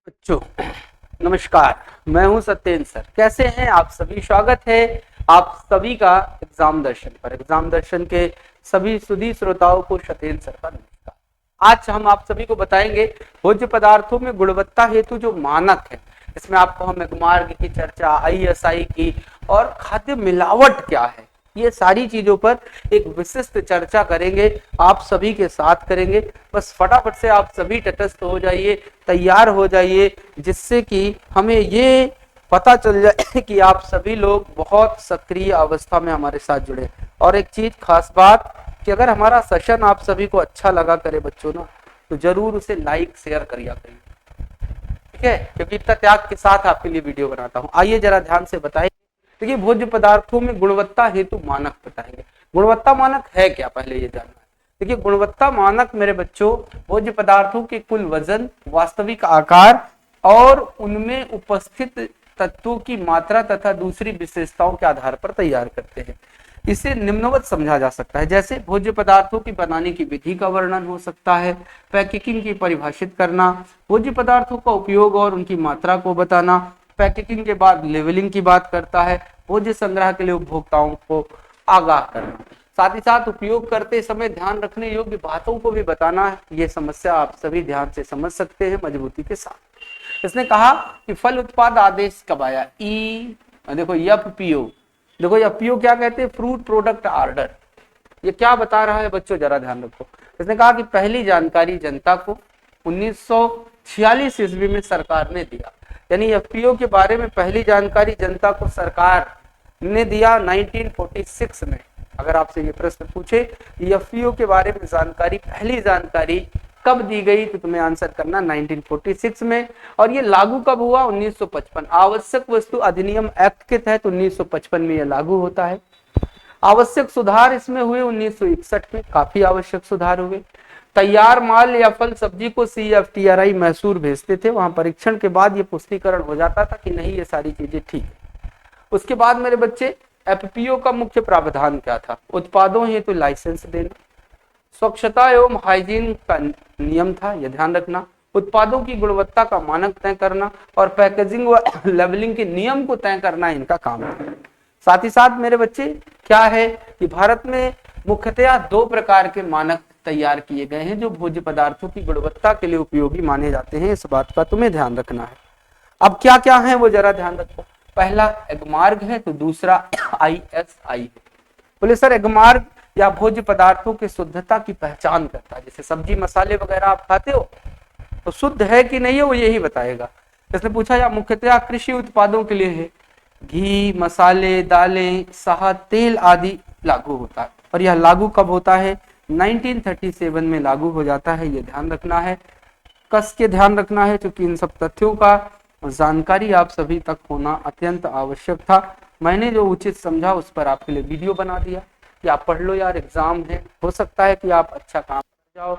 बच्चों नमस्कार। मैं हूं सत्येंद्र सर। कैसे हैं आप सभी? स्वागत है आप सभी का एग्जाम दर्शन पर। एग्जाम दर्शन के सभी सुधी श्रोताओं को सत्येंद्र सर का नमस्कार। आज हम आप सभी को बताएंगे भोज्य पदार्थों में गुणवत्ता हेतु जो मानक है, इसमें आपको हम मार्ग की चर्चा, आईएसआई की और खाद्य मिलावट क्या है, ये सारी चीजों पर एक विशिष्ट चर्चा करेंगे, आप सभी के साथ करेंगे। बस फटाफट से आप सभी तटस्थ हो जाइए, तैयार हो जाइए, जिससे कि हमें ये पता चल जाए कि आप सभी लोग बहुत सक्रिय अवस्था में हमारे साथ जुड़े। और एक चीज खास बात कि अगर हमारा सेशन आप सभी को अच्छा लगा करे बच्चों ना, तो जरूर उसे लाइक शेयर करिए, ठीक है? क्योंकि इतना त्याग के साथ आपके लिए वीडियो बनाता हूँ। आइए जरा ध्यान से बताइए। देखिए, भोज्य पदार्थों में गुणवत्ता हेतु मानक बताएंगे। गुणवत्ता मानक है क्या, पहले ये जानना है। देखिए, गुणवत्ता मानक मेरे बच्चों भोज्य पदार्थों के कुल वजन, वास्तविक आकार और उनमें उपस्थित तत्वों की मात्रा तथा दूसरी विशेषताओं के आधार पर तैयार करते हैं। इसे निम्नवत समझा जा सकता है, जैसे भोज्य पदार्थों की बनाने की विधि का वर्णन हो सकता है, पैकेजिंग की परिभाषित करना, भोज्य पदार्थों का उपयोग और उनकी मात्रा को बताना, पैकेजिंग के बाद लेवलिंग की बात करता है, भोज्य संग्रह के लिए उपभोक्ताओं को आगाह करना, साथ ही साथ उपयोग करते समय ध्यान रखने योग्य बातों को भी बताना है। ये समस्या आप सभी ध्यान से समझ सकते हैं मजबूती के साथ। इसने कहा कि फल उत्पाद आदेश कब आया? देखो एफपीओ। देखो एफपीओ क्या कहते हैं? Fruit product order. ये क्या बता रहा है बच्चों, जरा ध्यान रखो। इसने कहा कि पहली जानकारी जनता को 1946 ईस्वी में सरकार ने दिया। यानी एफपीओ के बारे में पहली जानकारी जनता को सरकार ने दिया 1946 में। अगर आपसे ये प्रश्न पूछे एफपीओ के बारे में जानकारी, पहली जानकारी कब दी गई, तो तुम्हें आंसर करना 1946 में। और ये लागू कब हुआ? 1955। आवश्यक वस्तु अधिनियम एक्ट के तहत 1955 में ये लागू होता है। आवश्यक सुधार इसमें हुए 1961 में, काफी आवश्यक सुधार हुए। तैयार माल या फल सब्जी को CFTRI मैसूर भेजते थे, वहां परीक्षण के बाद ये पुष्टिकरण हो जाता था कि नहीं, ये सारी चीजें ठीक है। उसके बाद मेरे बच्चे एफपीओ का मुख्य प्रावधान क्या था? उत्पादों हेतु लाइसेंस देना, स्वच्छता एवं हाइजीन का नियम था, यह ध्यान रखना, उत्पादों की गुणवत्ता का मानक तय करना और पैकेजिंग व लेवलिंग के नियम को तय करना इनका काम था। साथ ही साथ मेरे बच्चे क्या है कि भारत में मुख्यतया दो प्रकार के मानक तैयार किए गए हैं जो भोज्य पदार्थों की गुणवत्ता के लिए उपयोगी माने जाते हैं। इस बात का तुम्हें ध्यान रखना है। अब क्या क्या है वो जरा ध्यान रखो। पहला एगमार्ग है, तो दूसरा ISI है। बोले सर एगमार्ग या भोज्य पदार्थों की शुद्धता की पहचान करता है। जैसे सब्जी मसाले वगैरह आप खाते हो तो शुद्ध है कि नहीं है वो यही बताएगा। इसने पूछा या मुख्यतः कृषि उत्पादों के लिए है, घी, मसाले, दालें, शहद, तेल आदि लागू होता है। और यह लागू कब होता है? 1937 में लागू हो जाता है, ये ध्यान रखना है, कस के ध्यान रखना है, क्योंकि इन सब तथ्यों का जानकारी आप सभी तक होना अत्यंत आवश्यक था। मैंने जो उचित समझा उस पर आपके लिए वीडियो बना दिया कि आप पढ़ लो यार, एग्जाम है, हो सकता है कि आप अच्छा काम कर जाओ।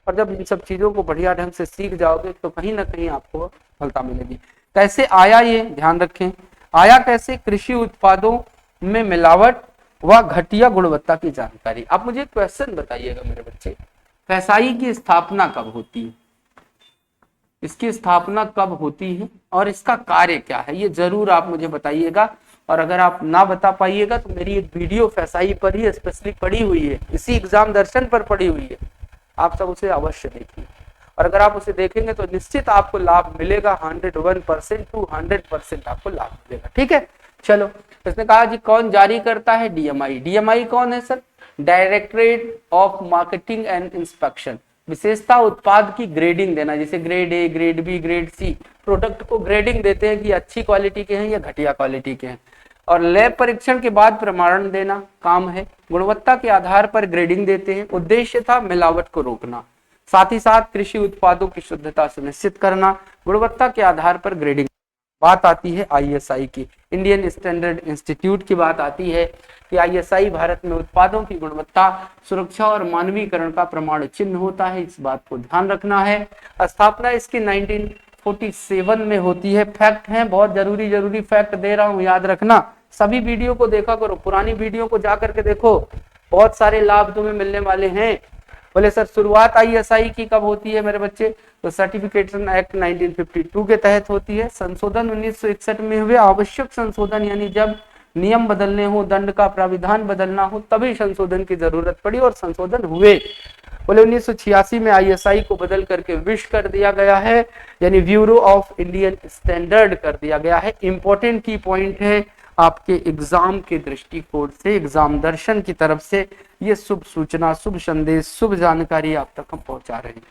और जब इन सब चीजों को बढ़िया ढंग से सीख जाओगे तो कहीं ना कहीं आपको सफलता मिलेगी। कैसे आया ये ध्यान रखें। आया कैसे? कृषि उत्पादों में मिलावट व घटिया गुणवत्ता की जानकारी। आप मुझे क्वेश्चन बताइएगा मेरे बच्चे, फैसाई की स्थापना कब होती है? इसकी स्थापना कब होती है और इसका कार्य क्या है, ये जरूर आप मुझे बताइएगा। और अगर आप ना बता पाइएगा तो मेरी एक वीडियो फैसाई पर ही स्पेशली पड़ी हुई है, इसी एग्जाम दर्शन पर पड़ी हुई है, आप सब उसे अवश्य देखिए। और अगर आप उसे देखेंगे तो निश्चित आपको लाभ मिलेगा, 101% to 100% आपको लाभ मिलेगा। ठीक है, चलो। इसने कहा जी कौन जारी करता है? DMI। DMI कौन है sir? Directorate of marketing and inspection. विशेषता उत्पाद की ग्रेडिंग देना, जैसे grade A, grade B, grade C, product को ग्रेडिंग देते हैं कि अच्छी क्वालिटी के हैं या घटिया क्वालिटी के हैं। और लैब परीक्षण के बाद प्रमाणन देना काम है। गुणवत्ता के आधार पर ग्रेडिंग देते हैं। उद्देश्य था मिलावट को रोकना। साथ ही साथ कृषि उत्पादों की शुद्धता सुनिश्चित करना। गुणवत्ता के आधार पर ग्रेडिंग। बात आती है ISI की, इंडियन स्टैंडर्ड इंस्टीट्यूट की बात आती है कि ISI भारत में उत्पादों की गुणवत्ता, सुरक्षा और मानवीकरण का प्रमाण चिन्ह होता है। इस बात को ध्यान रखना है। स्थापना इसकी 1947 में होती है। फैक्ट है, बहुत जरूरी फैक्ट दे रहा हूं, याद रखना। सभी वीडियो को देखा करो, पुरानी वीडियो को जा करके देखो, बहुत सारे लाभ तुम्हें मिलने वाले हैं। बोले सर शुरुआत ISI की कब होती है मेरे बच्चे? तो सर्टिफिकेशन एक्ट 1952 के तहत होती है। संशोधन 1961 में हुए। आवश्यक संशोधन यानी जब नियम बदलने हो, दंड का प्राविधान बदलना हो, तभी संशोधन की जरूरत पड़ी और संशोधन हुए। बोले 1986 में ISI को बदल करके विश कर दिया गया है, यानी ब्यूरो ऑफ इंडियन स्टैंडर्ड कर दिया गया है। इंपॉर्टेंट की पॉइंट है आपके एग्जाम के दृष्टिकोण से, एग्जाम दर्शन की तरफ से ये शुभ सूचना, शुभ संदेश, शुभ जानकारी आप तक हम पहुंचा रहे हैं।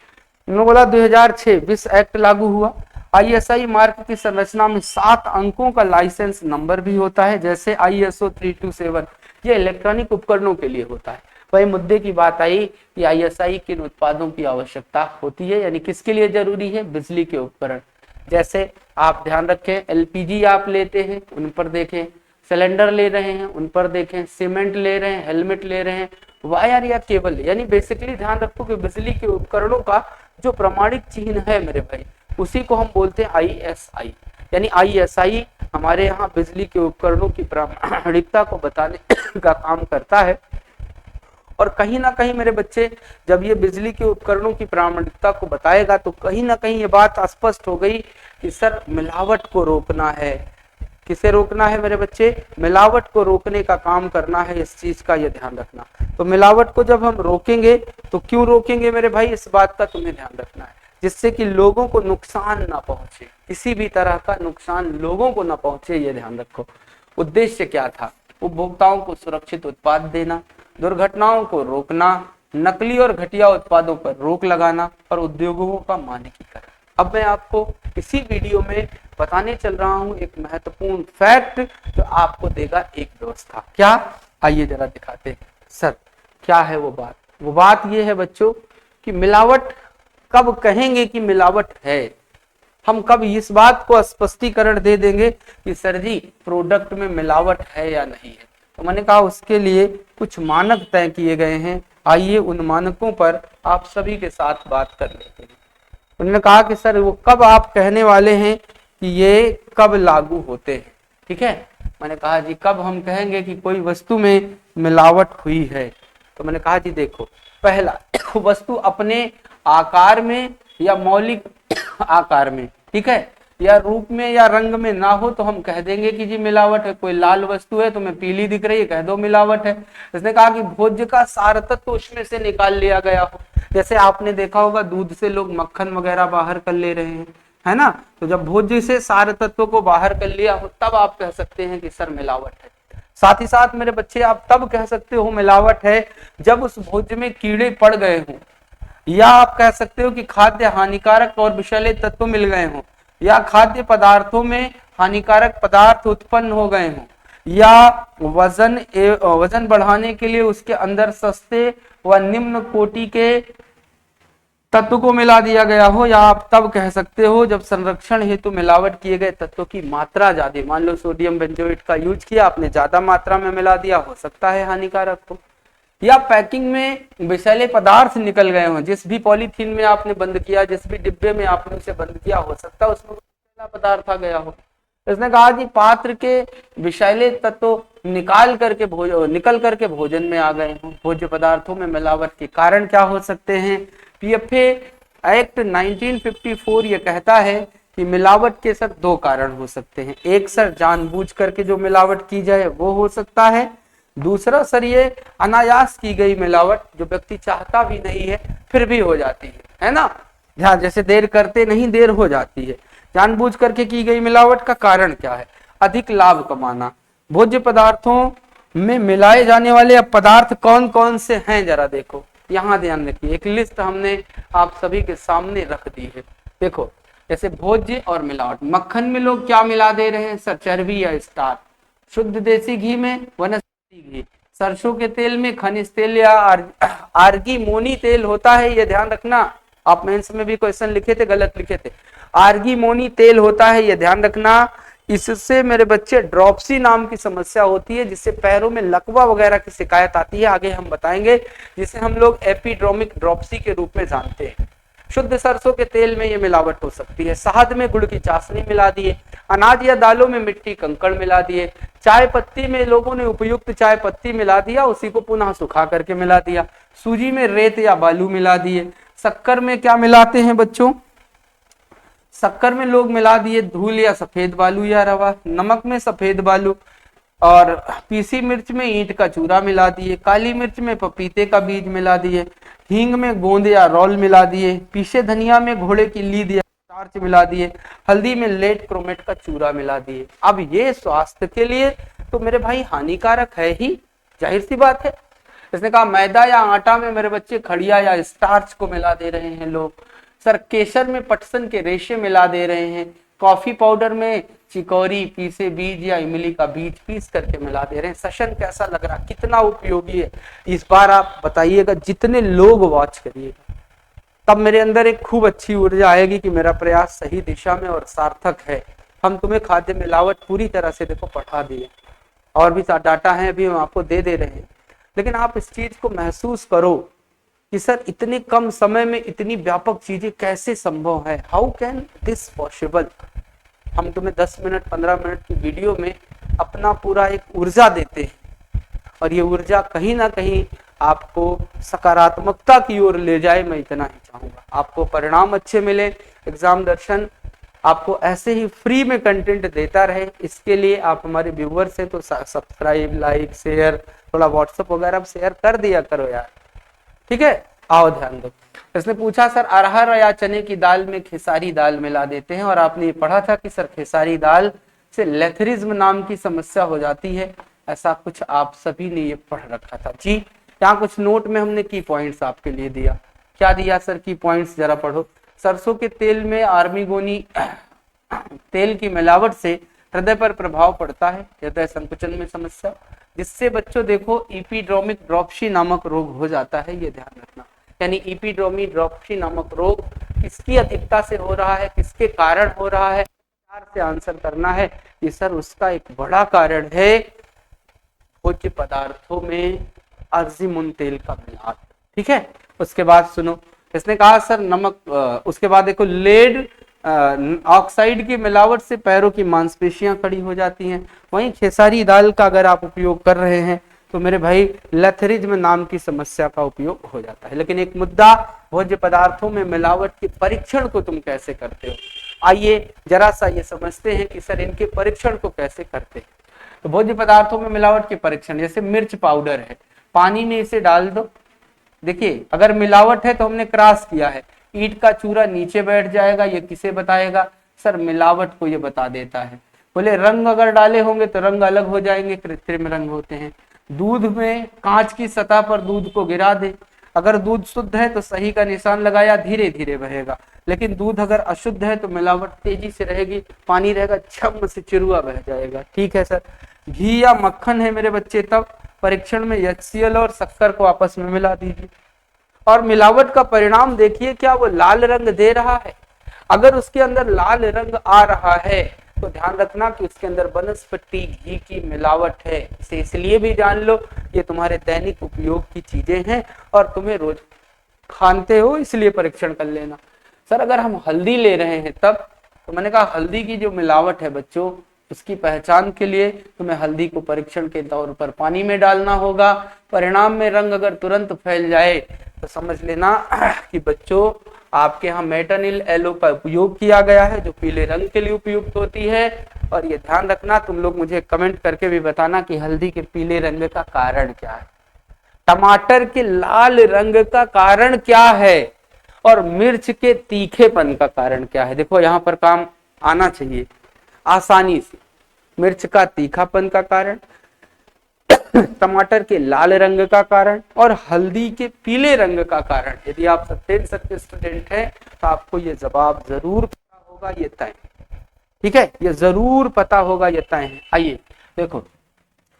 उन्होंने बोला 2006 विस एक्ट लागू हुआ। ISI मार्क की संरचना में 7 अंकों का लाइसेंस नंबर भी होता है, जैसे ISO 327 ये इलेक्ट्रॉनिक उपकरणों के लिए होता है। वही मुद्दे की बात आई कि ISI किन उत्पादों की आवश्यकता होती है, यानी किसके लिए जरूरी है? बिजली के उपकरण। जैसे आप ध्यान रखें, LPG आप लेते हैं उन पर देखें, सिलेंडर ले रहे हैं उन पर देखें, सीमेंट ले रहे हैं, हेलमेट ले रहे हैं, वायर या केबल, यानी बेसिकली ध्यान रखो कि बिजली के उपकरणों का जो प्रमाणिक चिन्ह है मेरे भाई, उसी को हम बोलते हैं ISI। यानी ISI हमारे यहाँ बिजली के उपकरणों की प्रामाणिकता को बताने का काम करता है। और कहीं ना कहीं मेरे बच्चे जब ये बिजली के उपकरणों की प्रामाणिकता को बताएगा तो कहीं ना कहीं ये बात स्पष्ट हो गई कि सर मिलावट को रोकना है। किसे रोकना है मेरे बच्चे? मिलावट को रोकने का काम करना है, इस चीज का ये ध्यान रखना। तो मिलावट को जब हम रोकेंगे तो क्यों रोकेंगे मेरे भाई, इस बात का तुम्हें ध्यान रखना है, जिससे कि लोगों को नुकसान ना पहुंचे, किसी भी तरह का नुकसान लोगों को ना पहुंचे, ये ध्यान रखो। उद्देश्य क्या था? उपभोक्ताओं को सुरक्षित उत्पाद देना, दुर्घटनाओं को रोकना, नकली और घटिया उत्पादों पर रोक लगाना और उद्योगों का मानकीकरण। अब मैं आपको इसी वीडियो में बताने चल रहा हूं एक महत्वपूर्ण फैक्ट जो आपको देगा एक व्यवस्था। क्या? आइए जरा दिखाते हैं। सर क्या है वो बात? वो बात ये है बच्चों कि मिलावट कब कहेंगे कि मिलावट है, हम कब इस बात को स्पष्टीकरण दे देंगे कि सर जी प्रोडक्ट में मिलावट है या नहीं है। तो मैंने कहा उसके लिए कुछ मानक तय किए गए हैं, आइए उन मानकों पर आप सभी के साथ बात कर लेते हैं। उन्होंने कहा कि सर वो कब आप कहने वाले हैं कि ये कब लागू होते हैं, ठीक है। मैंने कहा जी कब हम कहेंगे कि कोई वस्तु में मिलावट हुई है। तो मैंने कहा जी देखो, पहला वस्तु अपने आकार में या मौलिक आकार में, ठीक है, या रूप में या रंग में ना हो तो हम कह देंगे कि जी मिलावट है। कोई लाल वस्तु है तो मैं पीली दिख रही है, कह दो मिलावट है। इसने कहा कि भोज्य का सार तत्व उसमें से निकाल लिया गया हो, जैसे आपने देखा होगा दूध से लोग मक्खन वगैरह बाहर कर ले रहे हैं, है ना। तो जब भोज्य से सार तत्व को बाहर कर लिया हो तब आप कह सकते हैं कि सर मिलावट है। साथ ही साथ मेरे बच्चे आप तब कह सकते हो मिलावट है जब उस भोज्य में कीड़े पड़ गए हों, या आप कह सकते हो कि खाद्य हानिकारक और विषैले तत्व मिल गए हों, या खाद्य पदार्थों में हानिकारक पदार्थ उत्पन्न हो गए हों, या वजन बढ़ाने के लिए उसके अंदर सस्ते व निम्न कोटि के तत्व को मिला दिया गया हो, या आप तब कह सकते हो जब संरक्षण हेतु मिलावट किए गए तत्वों की मात्रा ज्यादा, मान लो सोडियम बेंजोएट का यूज किया आपने, ज्यादा मात्रा में मिला दिया, हो सकता है हानिकारक हो। या पैकिंग में विषैले पदार्थ निकल गए हों, जिस भी पॉलीथीन में आपने बंद किया, जिस भी डिब्बे में आपने उसे बंद किया, हो सकता है उसमें विषैला पदार्थ आ गया हो। इसने कहा कि पात्र के विषैले तत्व निकल करके भोजन में आ गए हों। भोज्य पदार्थों में मिलावट के कारण क्या हो सकते हैं? PFA एक्ट 1954 ये कहता है कि मिलावट के सर 2 कारण हो सकते हैं। एक सर जानबूझ करके जो मिलावट की जाए वो हो सकता है, दूसरा सर ये अनायास की गई मिलावट जो व्यक्ति चाहता भी नहीं है फिर भी हो जाती है ना। ध्यान, जैसे देर करते नहीं देर हो जाती है। जानबूझ करके की गई मिलावट का कारण क्या है? अधिक लाभ कमाना। भोज्य पदार्थों में मिलाए जाने वाले पदार्थ कौन कौन से हैं जरा देखो, यहाँ ध्यान रखिए। एक लिस्ट हमने आप सभी के सामने रख दी है। देखो जैसे भोज्य और मिलावट, मक्खन में लोग क्या मिला दे रहे हैं सर? चर्बी या स्टार्च। शुद्ध देसी घी में वनस्पति घी, सरसों के तेल में खनिज तेल या आर्गीमोनी तेल होता है, ये ध्यान रखना। आप मेंस में भी क्वेश्चन लिखे थे, गलत लिखे थे। आर्गीमोनी तेल होता है, ये ध्यान रखना। इससे मेरे बच्चे ड्रॉप्सी नाम की समस्या होती है, जिससे पैरों में लकवा वगैरह की शिकायत आती है, आगे हम बताएंगे, जिसे हम लोग एपिड्रोमिक ड्रॉप्सी के रूप में जानते हैं। शुद्ध सरसों के तेल में ये मिलावट हो सकती है। शहद में गुड़ की चाशनी मिला दिए, अनाज या दालों में मिट्टी कंकड़ मिला दिए, चाय पत्ती में लोगों ने उपयुक्त चाय पत्ती मिला दिया, उसी को पुनः सुखा करके मिला दिया। सूजी में रेत या बालू मिला दिए। शक्कर में क्या मिलाते हैं बच्चों? शक्कर में लोग मिला दिए धूल या सफेद बालू या रवा। नमक में सफेद बालू, और पीसी मिर्च में ईंट का चूरा मिला दिए। काली मिर्च में पपीते का बीज मिला दिए। हींग में गोंद या रोल मिला दिए। पीसे धनिया में घोड़े की लीद या स्टार्च मिला दिए। हल्दी में लेट क्रोमेट का चूरा मिला दिए। अब ये स्वास्थ्य के लिए तो मेरे भाई हानिकारक है ही, जाहिर सी बात है। इसने कहा मैदा या आटा में मेरे बच्चे खड़िया या स्टार्च को मिला दे रहे हैं लोग। सर केसर में पटसन के रेशे मिला दे रहे हैं। कॉफी पाउडर में चिकौरी, पीसे बीज या इमली का बीज पीस करके मिला दे रहे हैं। सेशन कैसा लग रहा, कितना उपयोगी है, इस बार आप बताइएगा, जितने लोग वॉच करिएगा तब मेरे अंदर एक खूब अच्छी ऊर्जा आएगी कि मेरा प्रयास सही दिशा में और सार्थक है। हम तुम्हें खाद्य मिलावट पूरी तरह से देखो पढ़ा दिए, और भी डाटा है अभी हम आपको दे रहे हैं, लेकिन आप इस चीज को महसूस करो कि सर इतने कम समय में इतनी व्यापक चीजें कैसे संभव है। How can this possible. हम तुम्हें 10 मिनट 15 मिनट की वीडियो में अपना पूरा एक ऊर्जा देते हैं, और ये ऊर्जा कहीं ना कहीं आपको सकारात्मकता की ओर ले जाए, मैं इतना ही चाहूंगा। आपको परिणाम अच्छे मिले, एग्जाम दर्शन आपको ऐसे ही फ्री में कंटेंट देता रहे। इसके लिए आप हमारे व्यूअर से तो सब्सक्राइब, लाइक, शेयर, थोड़ा व्हाट्सएप वगैरह शेयर कर दिया करो यार, ठीक है। आओ ध्यान दो। इसने पूछा सर अरहर या चने की दाल में खेसारी दाल मिला देते हैं, और आपने ये पढ़ा था कि सर खेसारी दाल से लेथरिज्म नाम की समस्या हो जाती है। ऐसा कुछ आप सभी ने ये पढ़ रखा था जी। यहाँ कुछ नोट में हमने की पॉइंट्स आपके लिए दिया। क्या दिया सर की पॉइंट्स, जरा पढ़ो। सरसों के तेल में आर्मीगोनी तेल की मिलावट से हृदय पर प्रभाव पड़ता है, हृदय संकुचन में समस्या, जिससे बच्चों देखो इपीड्रोमिक ड्रॉपशी नामक रोग हो जाता है, ये ध्यान रखना। यानी इपीड्रोमी ड्रॉपशी नामक रोग किसकी अधिकता से हो रहा है, किसके कारण हो रहा है, से आंसर करना है कि सर उसका एक बड़ा कारण है भोज्य पदार्थों में अर्जिमुन तेल का मिलाप, ठीक है। उसके बाद सुनो, इसने कहा सर नमक, उसके बाद देखो लेड ऑक्साइड की मिलावट से पैरों की मांसपेशियां खड़ी हो जाती हैं। वहीं खेसारी दाल का अगर आप उपयोग कर रहे हैं तो मेरे भाई लेथरिज्म नाम की समस्या का उपयोग हो जाता है। लेकिन एक मुद्दा, भोज्य पदार्थों में मिलावट के परीक्षण को तुम कैसे करते हो, आइए जरा सा ये समझते हैं कि सर इनके परीक्षण को कैसे करते हैं। तो भोज्य पदार्थों में मिलावट के परीक्षण, जैसे मिर्च पाउडर है, पानी में इसे डाल दो, देखिए अगर मिलावट है तो हमने क्रॉस किया है, ईंट का चूरा नीचे बैठ जाएगा, ये किसे बताएगा, सर मिलावट को ये बता देता है। बोले रंग अगर डाले होंगे तो रंग अलग हो जाएंगे, कृत्रिम रंग होते हैं। दूध में कांच की सतह पर दूध को गिरा दे, अगर दूध शुद्ध है तो सही का निशान लगाया, धीरे धीरे बहेगा, लेकिन दूध अगर अशुद्ध है तो मिलावट तेजी से रहेगी, पानी रहेगा छम से चिरुआ बह जाएगा, ठीक है सर। घी या मक्खन है मेरे बच्चे, तब परीक्षण में HCl और शक्कर को आपस में मिला दीजिए, और मिलावट का परिणाम देखिए, क्या वो लाल रंग दे रहा है। अगर उसके अंदर लाल रंग आ रहा है तो ध्यान रखना कि उसके अंदर वनस्पति घी की मिलावट है। इसे इसलिए भी जान लो, ये तुम्हारे दैनिक उपयोग की चीजें हैं और तुम्हें रोज खाते हो, इसलिए परीक्षण कर लेना। सर अगर हम हल्दी ले रहे हैं तब, तो मैंने कहा हल्दी की जो मिलावट है बच्चों, उसकी पहचान के लिए तुम्हें हल्दी को परीक्षण के तौर पर पानी में डालना होगा। परिणाम में रंग अगर तुरंत फैल जाए तो समझ लेना कि बच्चों आपके यहाँ मेटानिल एलो का उपयोग किया गया है, जो पीले रंग के लिए उपयुक्त होती है। और ये ध्यान रखना, तुम लोग मुझे कमेंट करके भी बताना कि हल्दी के पीले रंग का कारण क्या है, टमाटर के लाल रंग का कारण क्या है, और मिर्च के तीखेपन का कारण क्या है। देखो यहाँ पर काम आना चाहिए आसानी से। मिर्च का तीखापन का कारण, टमाटर के लाल रंग का कारण, और हल्दी के पीले रंग का कारण। यदि आप सत्येंद्र सर के स्टूडेंट हैं तो आपको ये जवाब जरूर पता होगा, ये तय, ठीक है, ये जरूर पता होगा, ये तय है। आइए देखो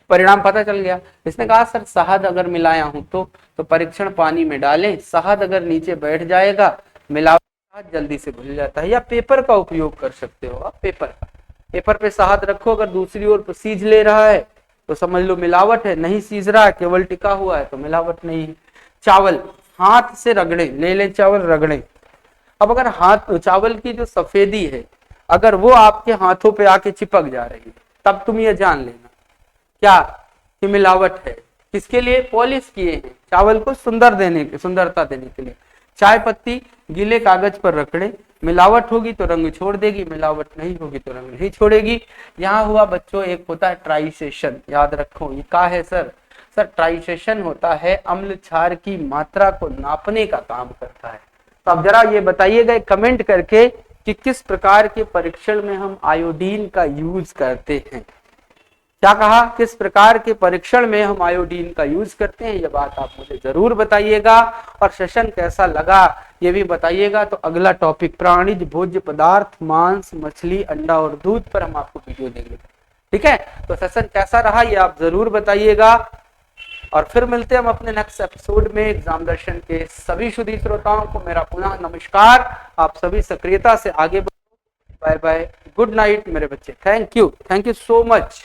परिणाम पता चल गया। इसने कहा सर शहद अगर मिलाया हूं तो परीक्षण पानी में डालें, शहद अगर नीचे बैठ जाएगा, मिलावट जल्दी से घुल जाता है। या पेपर का उपयोग कर सकते हो आप, पेपर पे शहद रखो, अगर दूसरी ओर सीज ले रहा है तो समझ लो मिलावट है, नहीं सीज रहा है केवल टिका हुआ है तो मिलावट नहीं है। चावल हाथ से रगड़े, ले ले चावल रगड़े। अब अगर हाथ, चावल की जो सफेदी है अगर वो आपके हाथों पे आके चिपक जा रही है, तब तुम ये जान लेना क्या कि मिलावट है। किसके लिए? पॉलिश किए हैं, चावल को सुंदरता देने के लिए। चाय पत्ती गीले कागज पर रगड़े, मिलावट होगी तो रंग छोड़ देगी, मिलावट नहीं होगी तो रंग नहीं छोड़ेगी। यहाँ हुआ बच्चों एक होता है ट्राइसेशन, याद रखो ये क्या है सर? सर ट्राइसेशन होता है अम्ल क्षार की मात्रा को नापने का काम करता है। तो अब जरा ये बताइएगा कमेंट करके कि किस प्रकार के परीक्षण में हम आयोडीन का यूज करते हैं। क्या कहा? किस प्रकार के परीक्षण में हम आयोडीन का यूज करते हैं, ये बात आप मुझे जरूर बताइएगा। और सेशन कैसा लगा ये भी बताइएगा। तो अगला टॉपिक प्राणिज भोज्य पदार्थ, मांस, मछली, अंडा और दूध पर हम आपको वीडियो देंगे। ठीक है, तो सेशन कैसा रहा ये आप जरूर बताइएगा। और फिर मिलते हैं हम अपने नेक्स्ट एपिसोड में। एग्जाम दर्शन के सभी सुधी श्रोताओं को मेरा पुनः नमस्कार। आप सभी सक्रियता से आगे बढ़ो। बाय बाय, गुड नाइट मेरे बच्चे। Thank you so much.